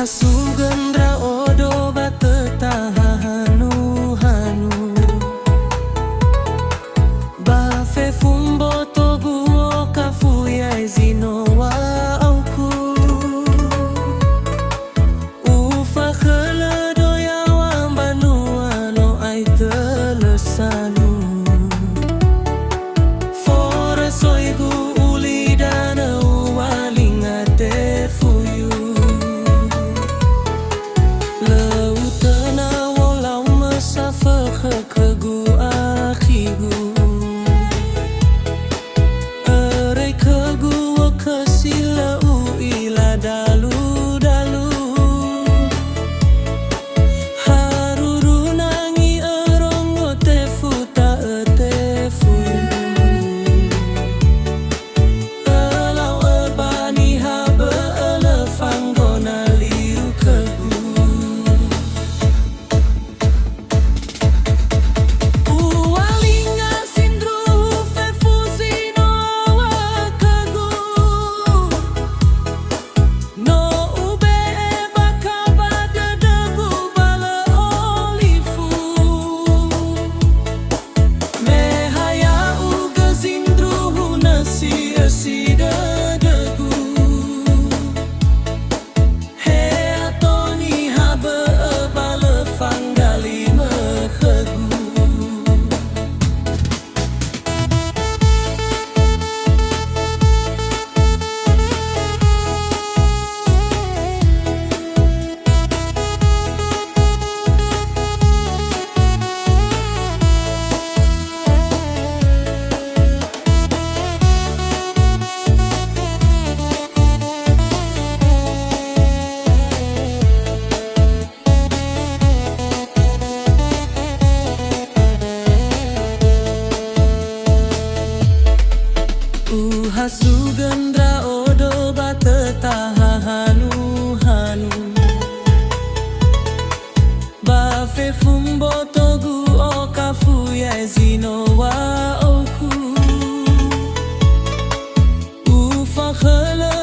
Hasugendra odo bateta hanu hanu Bafe fumbo toguo kafuya ezino wa auku Ufa khela doya wa banua no ai telesanu Fora soigu ulidana walingate fuyu Kegu akhigu Erai kegu kesila ila dalu dalu Haruru nangi erongo tefu ta tefu Elau ebani habe elefangona liu kegu Hasugendra odo bateta hanu hanu Bafe fumbo togu okafuya ezino wa oku Ufa khela